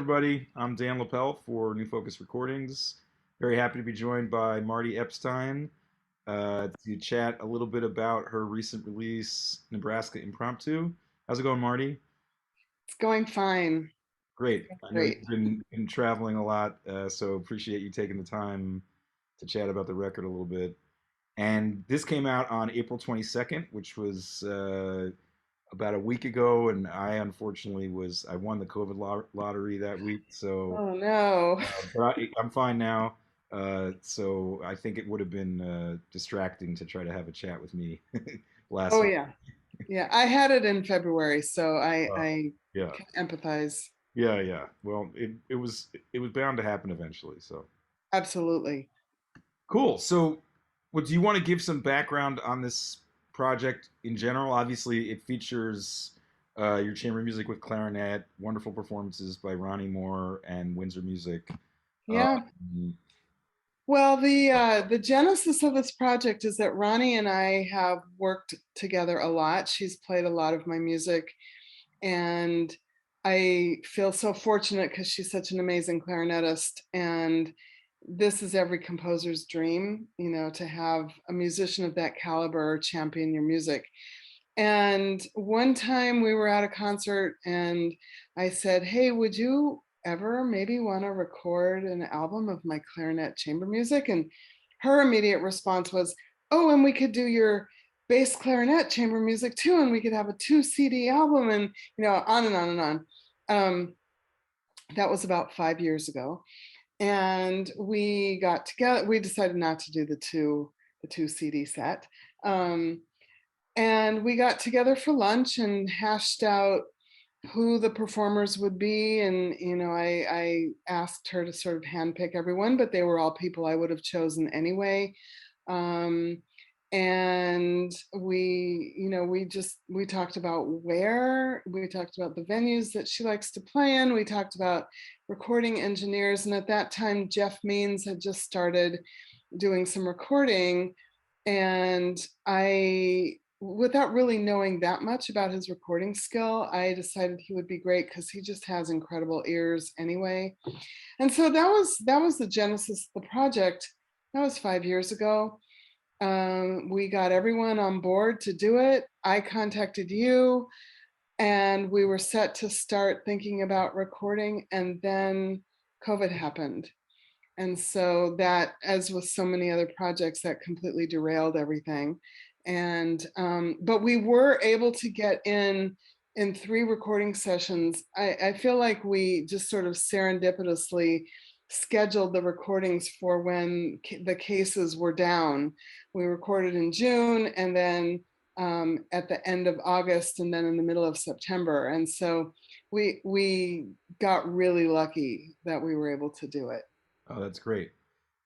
everybody. I'm Dan Lapel for New Focus Recordings. Very happy to be joined by Marti Epstein to chat a little bit about her recent release, Nebraska Impromptu. How's it going, Marty? It's going fine. Great. I know Great. you've been traveling a lot, so appreciate you taking the time to chat about the record a little bit. And this came out on April 22nd, which was about a week ago, and I unfortunately I won the COVID lottery that week, so Oh no. but I'm fine now. So I think it would have been distracting to try to have a chat with me last Oh week. yeah. Yeah. I had it in February, so I Uh, I yeah, can empathize. yeah. Well, it was bound to happen eventually. So Absolutely. cool. So, do you want to give some background on this project in general? Obviously, it features your chamber music with clarinet, wonderful performances by Ronnie Moore and Windsor Music. Yeah. Um, Well, the genesis of this project is that Ronnie and I have worked together a lot. She's played a lot of my music, and I feel so fortunate because she's such an amazing clarinetist. And this is every composer's dream, to have a musician of that caliber champion your music. And one time we were at a concert and I said, "Hey, would you ever maybe want to record an album of my clarinet chamber music?" And her immediate response was, "Oh, and we could do your bass clarinet chamber music too, and we could have a 2 CD album," and on and on and on. Um, that was about 5 years ago. And we got together, we decided not to do the two CD set. Um, and we got together for lunch and hashed out who the performers would be. And I asked her to sort of handpick everyone, but they were all people I would have chosen anyway. um, and we talked about we talked about the venues that she likes to play in. We talked about recording engineers, and at that time Jeff Means had just started doing some recording. And I, without really knowing that much about his recording skill, I decided he would be great because he just has incredible ears anyway. And so that was the genesis of the project. That was 5 years ago. We got everyone on board to do it. I contacted you, and we were set to start thinking about recording, and then COVID happened. And so that, as with so many other projects, that completely derailed everything. And but we were able to get in 3 recording sessions. I feel like we just sort of serendipitously scheduled the recordings for when the cases were down. We recorded in June, and then at the end of August, and then in the middle of September. And so we got really lucky that we were able to do it. oh, that's great.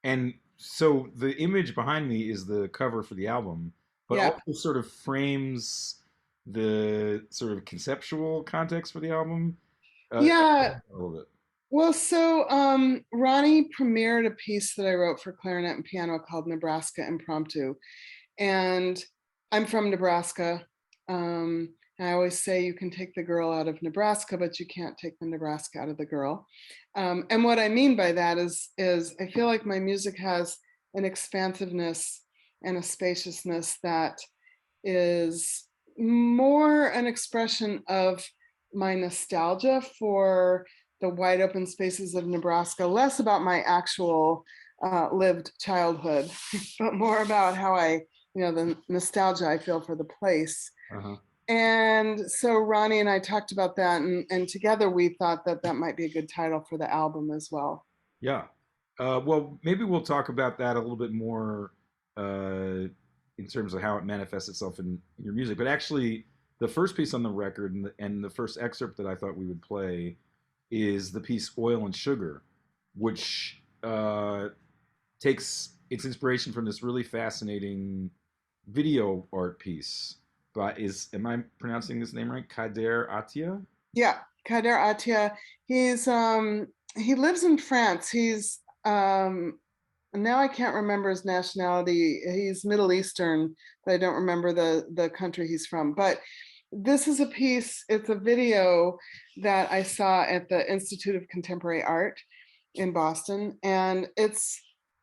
And so the image behind me is the cover for the album, but Yeah. also sort of frames the sort of conceptual context for the album. Yeah. A little bit. Well, so Ronnie premiered a piece that I wrote for clarinet and piano called Nebraska Impromptu. And I'm from Nebraska. And I always say you can take the girl out of Nebraska, but you can't take the Nebraska out of the girl. And what I mean by that is I feel like my music has an expansiveness and a spaciousness that is more an expression of my nostalgia for the wide open spaces of Nebraska, less about my actual lived childhood, but more about how the nostalgia I feel for the place. Uh-huh. And so Ronnie and I talked about that, and together we thought that that might be a good title for the album as well. Yeah. Well, maybe we'll talk about that a little bit more uh, in terms of how it manifests itself in your music. But actually, the first piece on the record and the first excerpt that I thought we would play is the piece "Oil and Sugar," which takes its inspiration from this really fascinating video art piece. But am I pronouncing his name right? Kader Atia. Yeah, Kader Atia. He lives in France. He's now I can't remember his nationality. He's Middle Eastern, but I don't remember the country he's from. But this is a piece, it's a video that I saw at the Institute of Contemporary Art in Boston, and it's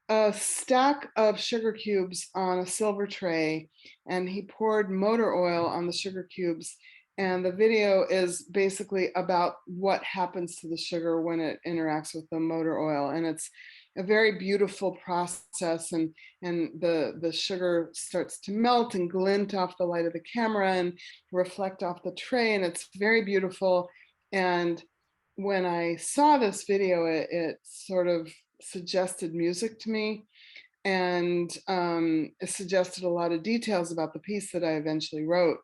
a stack of sugar cubes on a silver tray, and he poured motor oil on the sugar cubes. And the video is basically about what happens to the sugar when it interacts with the motor oil. And it's a very beautiful process, and the sugar starts to melt and glint off the light of the camera and reflect off the tray, and it's very beautiful. And when I saw this video, it sort of suggested music to me, and it suggested a lot of details about the piece that I eventually wrote.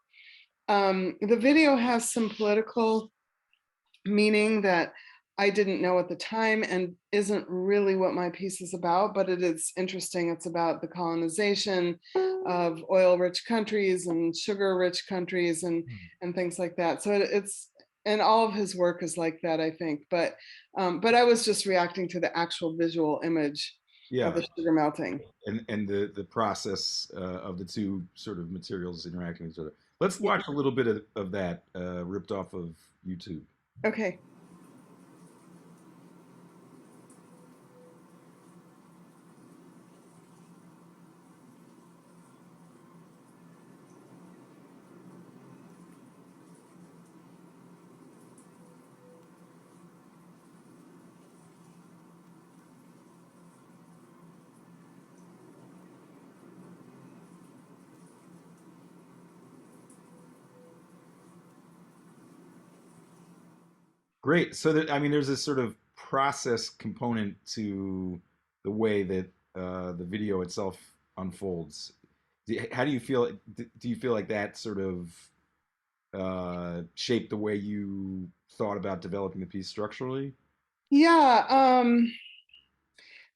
The video has some political meaning that I didn't know at the time and isn't really what my piece is about, but it is interesting. It's about the colonization of oil-rich countries and sugar-rich countries and things like that. So it's, and all of his work is like that, I think. But I was just reacting to the actual visual image of Yeah, the sugar melting. and the process of the two sort of materials interacting with each other. Let's Yeah. watch a little bit of that ripped off of YouTube. Okay. Great. So that, I mean, there's this sort of process component to the way that the video itself unfolds. How do you feel? Do you feel like that sort of shaped the way you thought about developing the piece structurally? Yeah.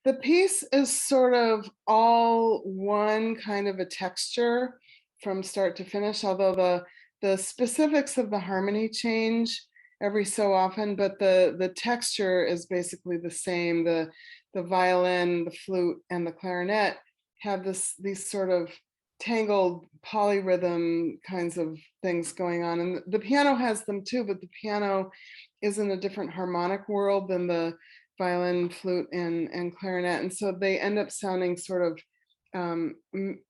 The piece is sort of all one kind of a texture from start to finish, although the specifics of the harmony change every so often, but the texture is basically the same. The violin, the flute, and the clarinet have these sort of tangled polyrhythm kinds of things going on. And the piano has them too, but the piano is in a different harmonic world than the violin, flute, and clarinet. And so they end up sounding sort of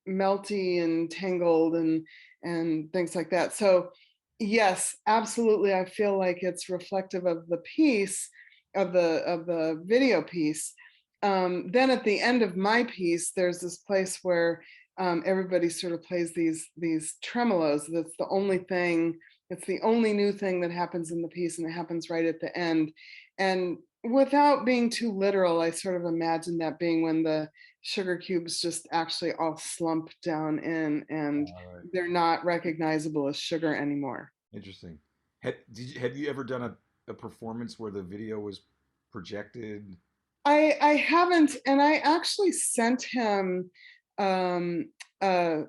melty and tangled and things like that. So yes, absolutely. I feel like it's reflective of the piece, of the video piece. Then at the end of my piece, there's this place where everybody sort of plays these tremolos. That's the only thing. It's the only new thing that happens in the piece, and it happens right at the end. And without being too literal, I sort of imagine that being when the sugar cubes just actually all slump down in, and All right. they're not recognizable as sugar anymore. Interesting. Have you ever done a performance where the video was projected? I haven't, and I actually sent him um, a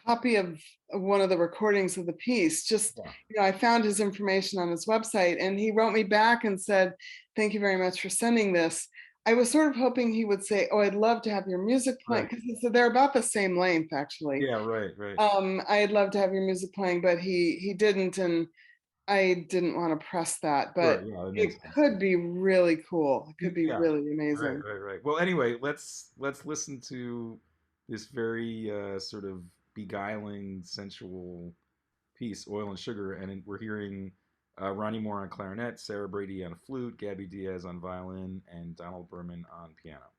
copy of one of the recordings of the piece. Just, Yeah. I found his information on his website, and he wrote me back and said, "Thank you very much for sending this." I was sort of hoping he would say, "Oh, I'd love to have your music playing," Right. because they're about the same length, actually. Yeah. Right. Right. I'd love to have your music playing, but he didn't, and I didn't want to press that. Sure. But Yeah. That makes it sense. could be really cool. It could be Yeah. really Right. amazing. Right. Right. Well, anyway, let's listen to this very sort of beguiling, sensual piece, "Oil and Sugar," and we're hearing Ronnie Moore on clarinet, Sarah Brady on flute, Gabby Diaz on violin, and Donald Berman on piano.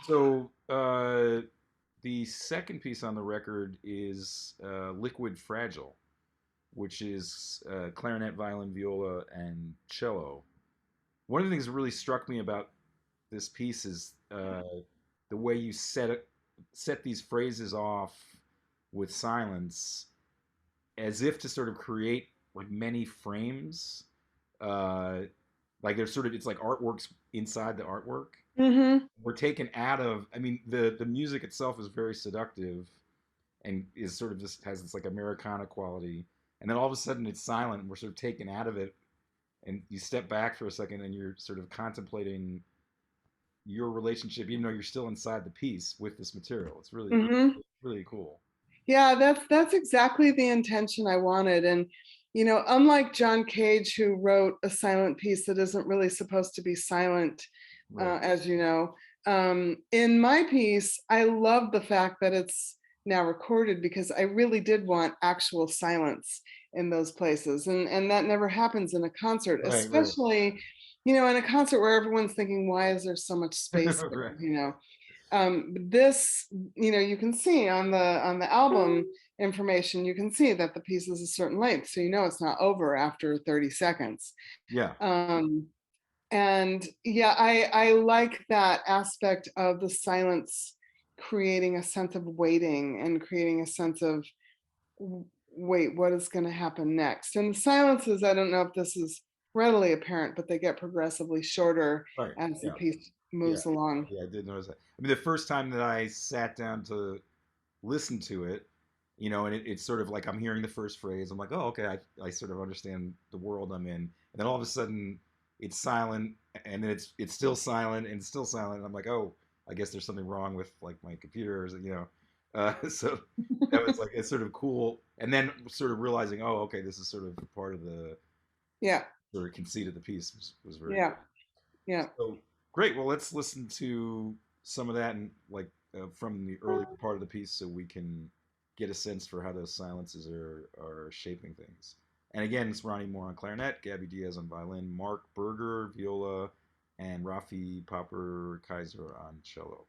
So the second piece on the record is Liquid Fragile, which is clarinet, violin, viola, and cello. One of the things that really struck me about this piece is the way you set these phrases off with silence, as if to sort of create like many frames. Uh, like there's sort of it's like artworks inside the artwork. Hmm. We're taken out of. I mean, the music itself is very seductive and is sort of just has this like Americana quality, and then all of a sudden it's silent, and we're sort of taken out of it, and you step back for a second, and you're sort of contemplating your relationship, even though you're still inside the piece with this material. It's really, Hmm. really cool. Yeah, that's exactly the intention I wanted. And, unlike John Cage, who wrote a silent piece that isn't really supposed to be silent, Right. as you know, in my piece, I love the fact that it's now recorded because I really did want actual silence in those places. And that never happens in a concert, Right. Right. especially, in a concert where everyone's thinking, why is there so much space Right. there? This, you can see on the album information, you can see that the piece is a certain length, so it's not over after 30 seconds. Yeah. um and yeah, I like that aspect of the silence, creating a sense of waiting and creating a sense of, wait, what is going to happen next? And the silences, I don't know if this is readily apparent, but they get progressively shorter Right. as the Yeah. piece Yeah. moves along. Yeah. I did notice that. I mean, the first time that I sat down to listen to it, and it's sort of like I'm hearing the first phrase. I'm like, oh, okay, I sort of understand the world I'm in. And then all of a sudden, it's silent, and then it's still silent and still silent. And I'm like, oh, I guess there's something wrong with like my computer, so that was like it's sort of cool. And then sort of realizing, oh, okay, this is sort of part of the Yeah, sort of conceit of the piece was very yeah, cool. yeah. So great. Well, let's listen to some of that and like from the earlier part of the piece, so we can get a sense for how those silences are shaping things. And again, it's Ronnie Moore on clarinet, Gabby Diaz on violin, Mark Berger viola, and Rafi Popper Kaiser on cello.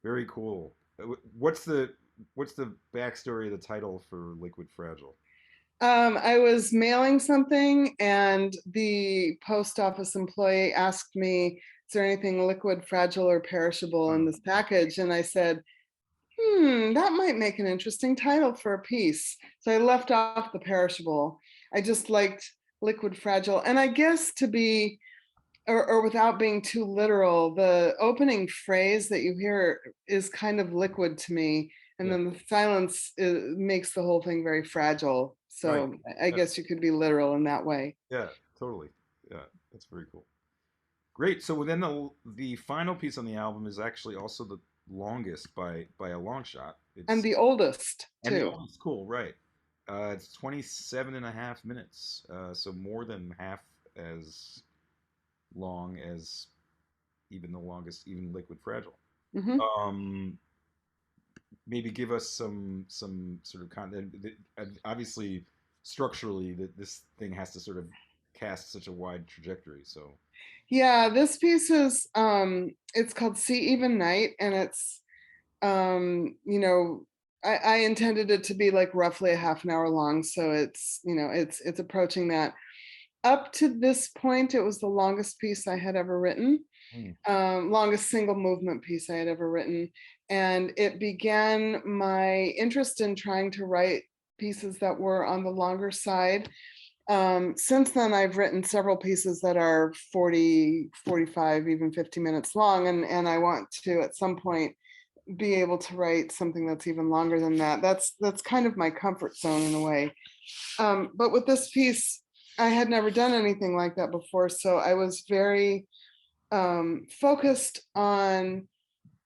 Very cool. What's the backstory of the title for Liquid Fragile? I was mailing something, and the post office employee asked me, is there anything liquid, fragile, or perishable in Oh, this package? And I said, that might make an interesting title for a piece. So I left off the perishable. I just liked liquid, fragile. And I guess to be, or without being too literal, the opening phrase that you hear is kind of liquid to me. And yeah. then the silence makes the whole thing very fragile. Right. So I Yeah. guess you could be literal in that way. Yeah. Totally. Yeah. That's very cool. Great. So then the final piece on the album is actually also the longest by a long shot. And It's the oldest, and the too. oldest. Cool. Right. It's 27 and a half minutes. So more than half as long as even the longest, even Liquid Fragile. Hmm. Um, Maybe give us some sort of content. Obviously, structurally, that this thing has to sort of cast such a wide trajectory. So, Yeah, this piece is it's called See Even Night, and it's you know, I intended it to be like roughly a half an hour long, so it's, you know, it's approaching that. Up to this point, it was the longest piece I had ever written, mm, longest single movement piece I had ever written. And it began my interest in trying to write pieces that were on the longer side. Since then, I've written several pieces that are 40, 45, even 50 minutes long. And I want to, at some point, be able to write something that's even longer than that. That's kind of my comfort zone in a way. But with this piece, I had never done anything like that before. So I was very focused on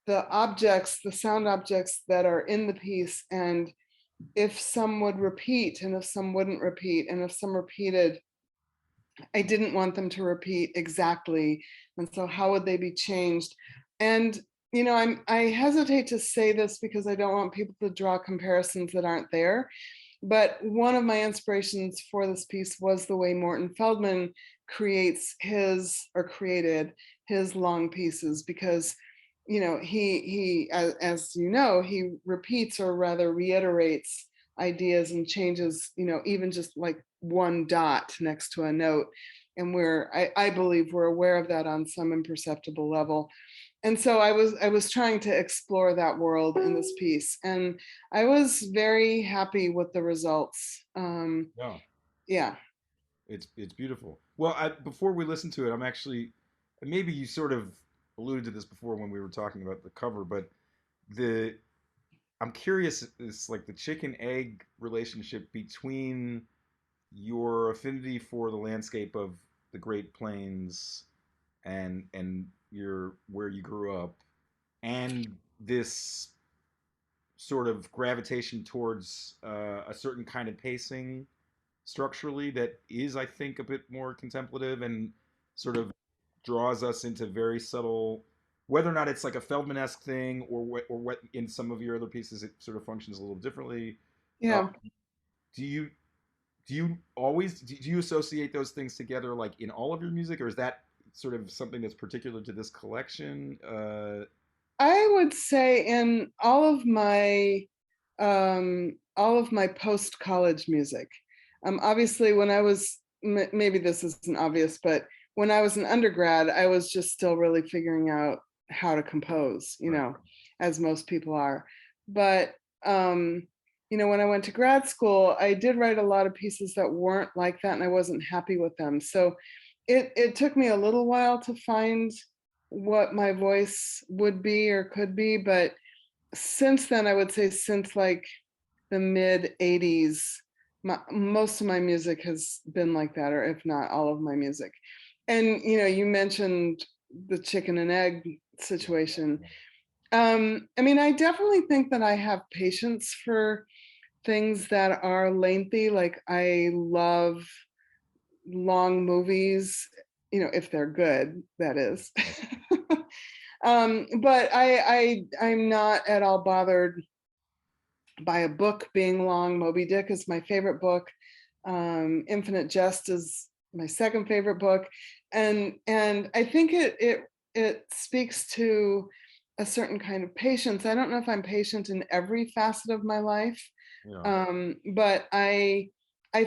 the objects, the sound objects that are in the piece, and if some would repeat and if some wouldn't repeat, and if some repeated, I didn't want them to repeat exactly. And so how would they be changed? And you know, I hesitate to say this because I don't want people to draw comparisons that aren't there. But one of my inspirations for this piece was the way Morton Feldman creates his, or created his long pieces, because you know, he as you know, he repeats, or rather reiterates, ideas and changes, you know, even just like one dot next to a note. And I believe we're aware of that on some imperceptible level. And so I was trying to explore that world in this piece, and I was very happy with the results. yeah, Yeah. it's beautiful. Well, before we listen to it, I'm actually maybe you sort of alluded to this before when we were talking about the cover, but the I'm curious. It's like the chicken egg relationship between your affinity for the landscape of the Great Plains and your where you grew up, and this sort of gravitation towards a certain kind of pacing structurally that is, I think, a bit more contemplative and sort of draws us into very subtle. Whether or not it's like a Feldman-esque thing, or what in some of your other pieces it sort of functions a little differently. Uh, Yeah. do you do you always do you associate those things together like in all of your music, or is that sort of something that's particular to this collection? I would say in all of my post college music. Obviously, when I was maybe this isn't obvious, but when I was an undergrad, I was just still really figuring out how to compose, you Right. know, as most people are. But you know, when I went to grad school, I did write a lot of pieces that weren't like that, and I wasn't happy with them. So it took me a little while to find what my voice would be or could be, but since then, I would say since like the mid 80s, most of my music has been like that, or if not all of my music. And you know, you mentioned the chicken and egg Yeah. situation. Yeah. I mean, I definitely think that I have patience for things that are lengthy. Like I love long movies, you know, if they're good, that is. Right. But I'm not at all bothered by a book being long. Moby Dick is my favorite book. Infinite Jest is my second favorite book, and I think it speaks to a certain kind of patience. I don't know if I'm patient in every facet of my life, Yeah. but I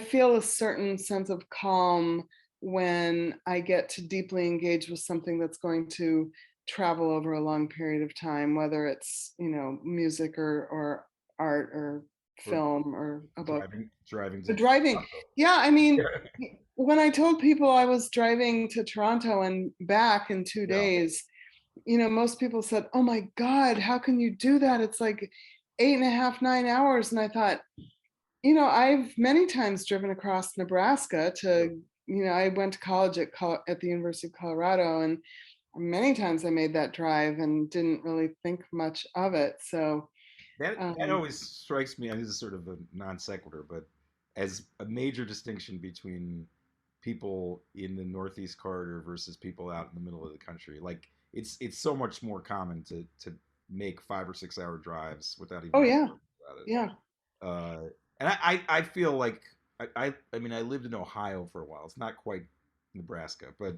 feel a certain sense of calm when I get to deeply engage with something that's going to travel over a long period of time, whether it's, you know, music or art or Or film or a book. driving The to driving, Toronto. yeah, I mean, Yeah. when I told people I was driving to Toronto and back in two Yeah. days, you know, most people said, "Oh my God, how can you do that? It's like 8.5, 9 hours." And I thought, you know, I've many times driven across Nebraska Sure. to, you know, I went to college at the University of Colorado, and many times I made that drive and didn't really think much of it. So, That um, always strikes me. And this is sort of a non sequitur, but as a major distinction between people in the Northeast corridor versus people out in the middle of the country. Like it's so much more common to make 5 or 6 hour drives without even Oh thinking yeah, about it. yeah, And I feel like I mean I lived in Ohio for a while. It's not quite Nebraska, but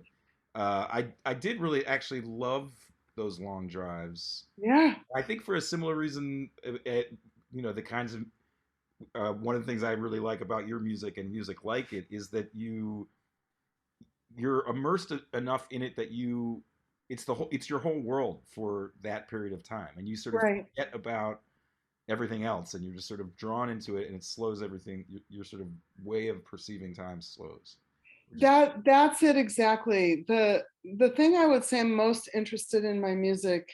I did really actually love those long drives. yeah. I think for a similar reason, the kinds of one of the things I really like about your music and music like it is that you're immersed enough in it that it's your whole world for that period of time, and you sort of Right. forget about everything else, and you're just sort of drawn into it, and it slows everything. Your sort of way of perceiving time slows, which is That's it exactly. The thing I would say I'm most interested in my music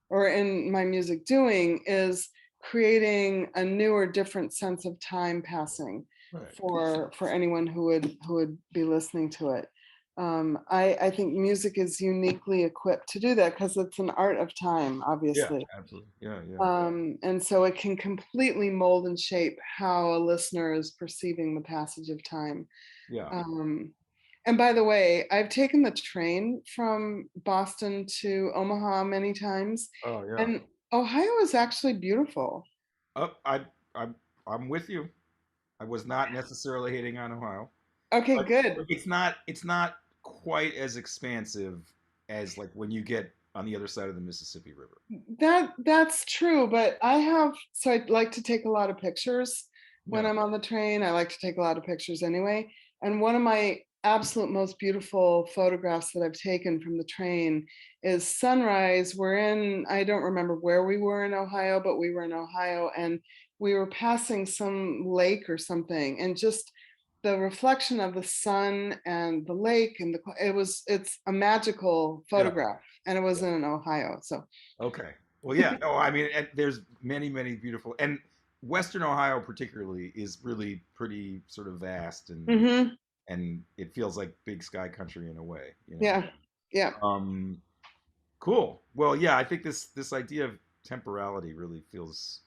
or in my music doing is creating a new or different sense of time passing right. for anyone who would be listening to it. I think music is uniquely equipped to do that because it's an art of time, Yeah, obviously. absolutely. Yeah, yeah, And so it can completely mold and shape how a listener is perceiving the passage of time. yeah. Um, and by the way, I've taken the train from Boston to Omaha many times, Oh, yeah. and Ohio is actually beautiful. Oh, I'm I'm with you. I was not necessarily hating on Ohio, Okay, but good. it's not quite as expansive as like when you get on the other side of the Mississippi River. That's true, but so I like to take a lot of pictures when Yeah. I'm on the train. I like to take a lot of pictures anyway. And one of my absolute most beautiful photographs that I've taken from the train is sunrise. I don't remember where we were in Ohio, but we were in Ohio and we were passing some lake or something, and just the reflection of the sun and the lake and it's a magical Yeah. photograph, and it was in Ohio. So Okay. Well, yeah. No, I mean, there's many, many beautiful, and Western Ohio particularly is really pretty sort of vast, mhm, and it feels like big sky country in a way, you know. yeah, yeah, Um, cool. Well, yeah, I think this idea of temporality really feels.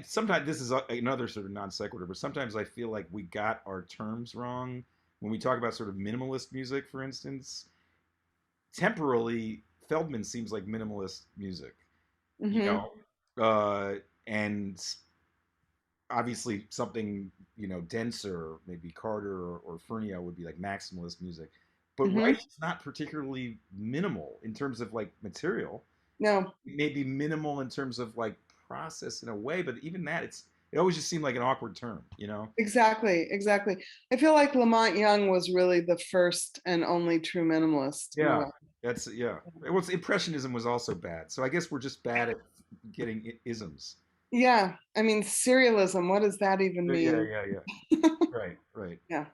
Sometimes this is another sort of non sequitur, but sometimes I feel like we got our terms wrong when we talk about sort of minimalist music, for instance. Temporally, Feldman seems like minimalist music, you mhm, know, and obviously something denser, maybe Carter or Furnio would be like maximalist music, but mhm. Reich is not particularly minimal in terms of like material. No, Maybe minimal in terms of like process in a way, but even that, it always just seemed like an awkward term, you know? exactly, exactly. I feel like Lamont Young was really the first and only true minimalist in a Yeah, way. that's yeah. Well, impressionism was also bad, so I guess we're just bad at getting isms. Yeah, I mean, serialism, what does that even Yeah, mean? yeah, yeah. Right, right. Yeah,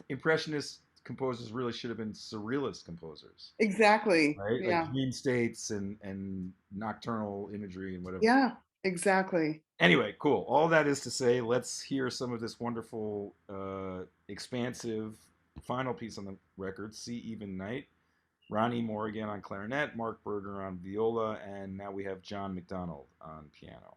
Impressionist composers really should have been surrealist composers, exactly. right? Like Yeah, dream states and nocturnal imagery and whatever. yeah, exactly. Anyway, cool. All that is to say, let's hear some of this wonderful, expansive final piece on the record, "See Even Night." Ronnie Morgan on clarinet, Mark Berger on viola, and now we have John McDonald on piano.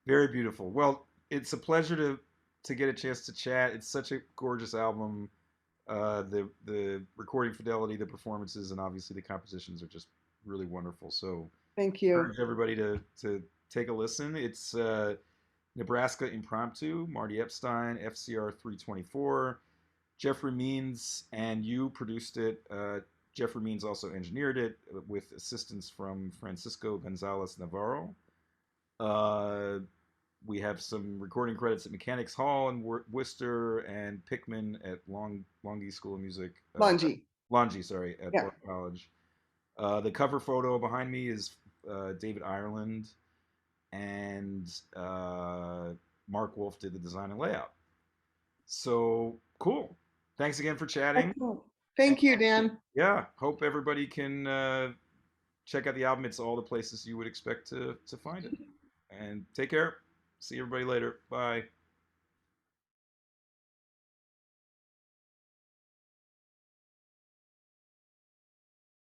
Very beautiful. Well, it's a pleasure to get a chance to chat. It's such a gorgeous album. The recording fidelity, the performances, and obviously the compositions are just really wonderful. So, Thank you. encourage everybody to take a listen. It's Nebraska Impromptu, Marti Epstein, FCR324. Jeffrey Means and you produced it. Jeffrey Means also engineered it with assistance from Francisco Gonzalez Navarro. Uh, we have some recording credits at Mechanics Hall in Worcester and Pickman at Longy School of Music. Longy. Longy, sorry, at Yeah. Bard College. The cover photo behind me is David Ireland, and Mark Wolf did the design and layout. So cool. Thanks again for chatting. Excellent. And Thank you, Dan. yeah, hope everybody can check out the album. It's all the places you would expect to find it. And take care. See everybody later. Bye.